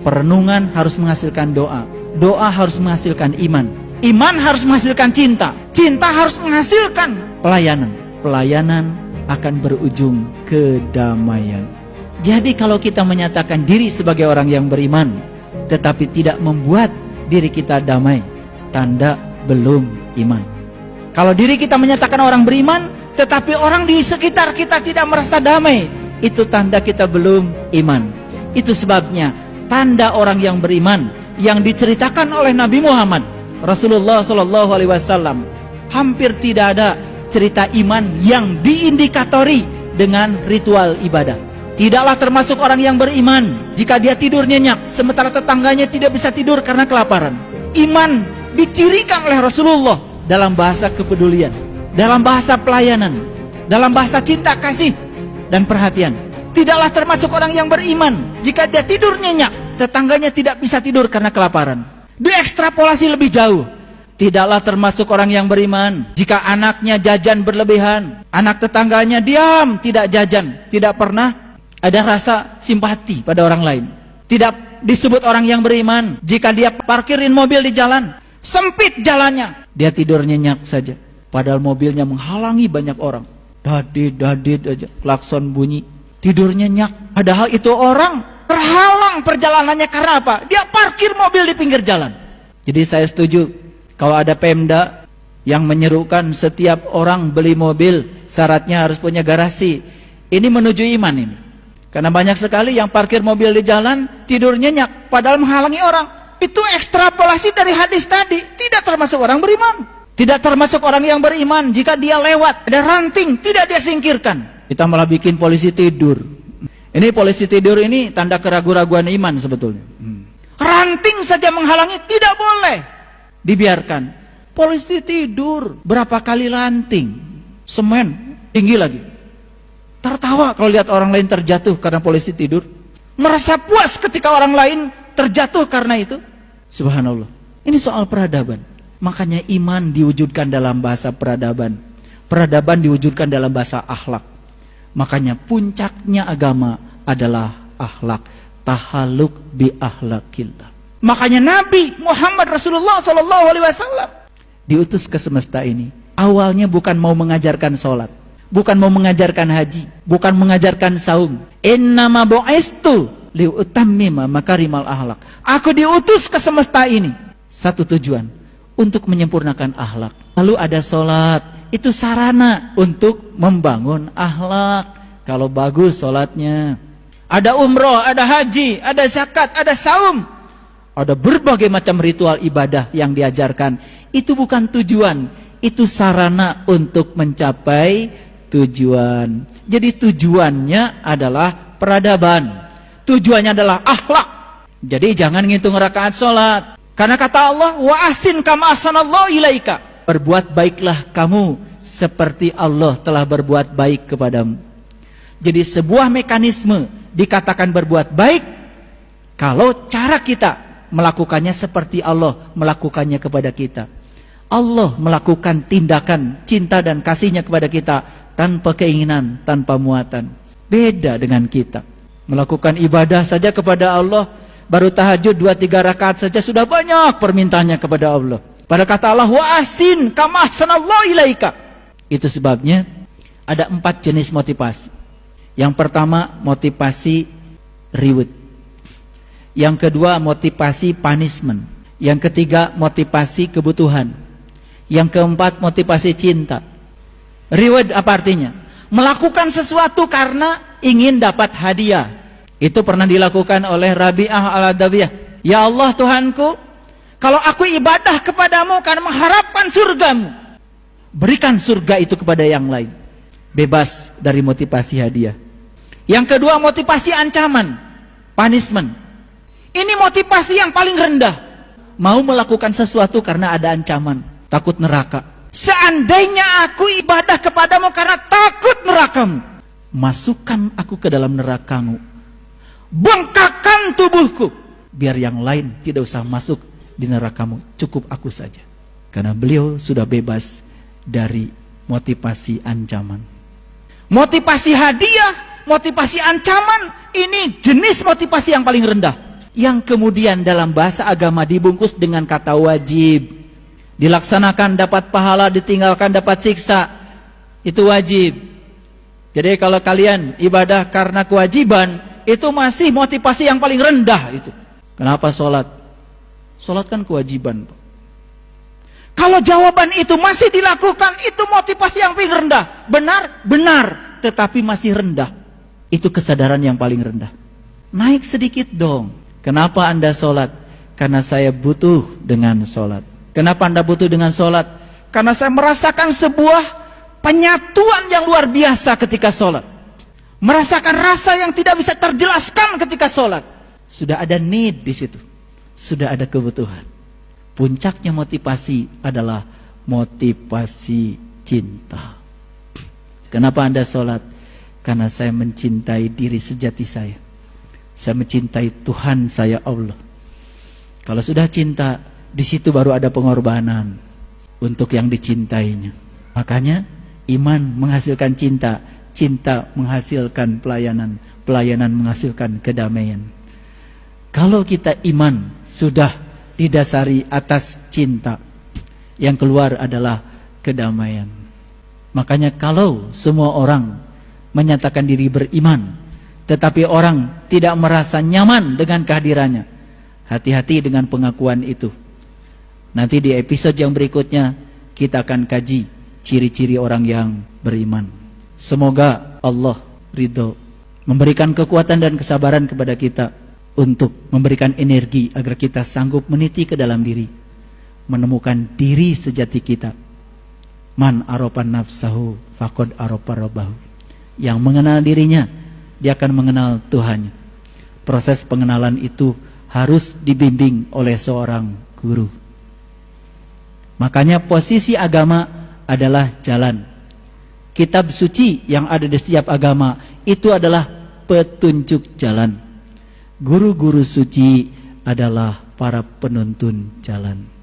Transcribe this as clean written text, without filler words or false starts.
Perenungan harus menghasilkan doa. Doa harus menghasilkan iman. Iman harus menghasilkan cinta. Cinta harus menghasilkan pelayanan. Pelayanan akan berujung kedamaian. Jadi kalau kita menyatakan diri sebagai orang yang beriman, tetapi tidak membuat diri kita damai, tanda belum iman. Kalau diri kita menyatakan orang beriman, tetapi orang di sekitar kita tidak merasa damai, itu tanda kita belum iman. Itu sebabnya tanda orang yang beriman yang diceritakan oleh Nabi Muhammad Rasulullah SAW, hampir tidak ada cerita iman yang diindikatori dengan ritual ibadah. Tidaklah termasuk orang yang beriman jika dia tidur nyenyak sementara tetangganya tidak bisa tidur karena kelaparan. Iman dicirikan oleh Rasulullah dalam bahasa kepedulian, dalam bahasa pelayanan, dalam bahasa cinta kasih dan perhatian. Tidaklah termasuk orang yang beriman jika dia tidur nyenyak, tetangganya tidak bisa tidur karena kelaparan. Diekstrapolasi lebih jauh. Tidaklah termasuk orang yang beriman jika anaknya jajan berlebihan, anak tetangganya diam, tidak jajan, tidak pernah ada rasa simpati pada orang lain. Tidak disebut orang yang beriman jika dia parkirin mobil di jalan, sempit jalannya, dia tidur nyenyak saja, padahal mobilnya menghalangi banyak orang. Dadit aja, klakson bunyi, tidur nyenyak, padahal itu orang terhalang perjalanannya karena apa? Dia parkir mobil di pinggir jalan. Jadi saya setuju kalau ada Pemda yang menyerukan setiap orang beli mobil syaratnya harus punya garasi. Ini menuju iman ini. Karena banyak sekali yang parkir mobil di jalan tidur nyenyak padahal menghalangi orang. Itu ekstrapolasi dari hadis tadi. Tidak termasuk orang beriman. Tidak termasuk orang yang beriman jika dia lewat ada ranting tidak dia singkirkan. Kita malah bikin polisi tidur. Ini polisi tidur ini tanda keraguan-raguan iman sebetulnya. Ranting saja menghalangi tidak boleh dibiarkan. Polisi tidur berapa kali ranting, semen tinggi lagi. Tertawa kalau lihat orang lain terjatuh karena polisi tidur. Merasa puas ketika orang lain terjatuh karena itu. Subhanallah. Ini soal peradaban. Makanya iman diwujudkan dalam bahasa peradaban. Peradaban diwujudkan dalam bahasa akhlak. Makanya puncaknya agama adalah akhlak. Tahaluk bi akhlakillah. Makanya Nabi Muhammad Rasulullah SAW diutus ke semesta ini. Awalnya bukan mau mengajarkan sholat, bukan mau mengajarkan haji, bukan mengajarkan saum. Innama bu'istu liutammima makarimal akhlak. Aku diutus ke semesta ini satu tujuan, untuk menyempurnakan akhlak. Lalu ada sholat, itu sarana untuk membangun akhlak. Kalau bagus sholatnya, ada umroh, ada haji, ada zakat, ada saum, ada berbagai macam ritual ibadah yang diajarkan. Itu bukan tujuan, itu sarana untuk mencapai tujuan. Jadi tujuannya adalah peradaban, tujuannya adalah akhlak. Jadi jangan ngitung rakaat sholat, karena kata Allah, wa ahsin kama ahsanallahu ilaika. Berbuat baiklah kamu seperti Allah telah berbuat baik kepadamu. Jadi sebuah mekanisme dikatakan berbuat baik kalau cara kita melakukannya seperti Allah melakukannya kepada kita. Allah melakukan tindakan cinta dan kasihnya kepada kita tanpa keinginan, tanpa muatan. Beda dengan kita. Melakukan ibadah saja kepada Allah, baru tahajud 2-3 rakaat saja sudah banyak permintaannya kepada Allah. Pada kata Allah, wa ahsin kama ahsanallahu ilaika. Itu sebabnya ada 4 jenis motivasi. Yang pertama motivasi reward. Yang kedua motivasi punishment. Yang ketiga motivasi kebutuhan. Yang keempat motivasi cinta. Reward apa artinya? Melakukan sesuatu karena ingin dapat hadiah. Itu pernah dilakukan oleh Rabi'ah al-Adawiyah. Ya Allah Tuhanku, kalau aku ibadah kepadamu karena mengharapkan surgamu, berikan surga itu kepada yang lain. Bebas dari motivasi hadiah. Yang kedua motivasi ancaman, punishment. Ini motivasi yang paling rendah. Mau melakukan sesuatu karena ada ancaman, takut neraka. Seandainya aku ibadah kepadamu karena takut nerakamu, masukkan aku ke dalam nerakamu, bengkakkan tubuhku, biar yang lain tidak usah masuk di nerakamu, cukup aku saja. Karena beliau sudah bebas dari motivasi ancaman. Motivasi hadiah, motivasi ancaman, ini jenis motivasi yang paling rendah. yang kemudian dalam bahasa agama dibungkus dengan kata wajib. Dilaksanakan dapat pahala, ditinggalkan dapat siksa. Itu wajib. Jadi kalau kalian ibadah karena kewajiban, itu masih motivasi yang paling rendah itu. Kenapa sholat? Sholat kan kewajiban. Kalau jawaban itu masih dilakukan, itu motivasi yang paling rendah. Benar? Benar. Tetapi masih rendah. Itu kesadaran yang paling rendah. Naik sedikit dong. Kenapa Anda sholat? Karena saya butuh dengan sholat. Kenapa Anda butuh dengan sholat? Karena saya merasakan sebuah penyatuan yang luar biasa ketika sholat. Merasakan rasa yang tidak bisa terjelaskan ketika sholat. Sudah ada need di situ. Sudah ada kebutuhan. Puncaknya motivasi adalah motivasi cinta. Kenapa Anda sholat? Karena saya mencintai diri sejati saya. Saya mencintai Tuhan saya Allah. Kalau sudah cinta, di situ baru ada pengorbanan untuk yang dicintainya. Makanya iman menghasilkan cinta, cinta menghasilkan pelayanan, pelayanan menghasilkan kedamaian. Kalau kita iman sudah didasari atas cinta, yang keluar adalah kedamaian. Makanya kalau semua orang menyatakan diri beriman, tetapi orang tidak merasa nyaman dengan kehadirannya, hati-hati dengan pengakuan itu. Nanti di episode yang berikutnya kita akan kaji ciri-ciri orang yang beriman. Semoga Allah ridho, memberikan kekuatan dan kesabaran kepada kita untuk memberikan energi agar kita sanggup meniti ke dalam diri, menemukan diri sejati kita. Man arafan nafsahu faqad arafa rabbahu. Yang mengenal dirinya, dia akan mengenal Tuhannya. Proses pengenalan itu harus dibimbing oleh seorang guru. Makanya posisi agama adalah jalan. Kitab suci yang ada di setiap agama itu adalah petunjuk jalan. Guru-guru suci adalah para penuntun jalan.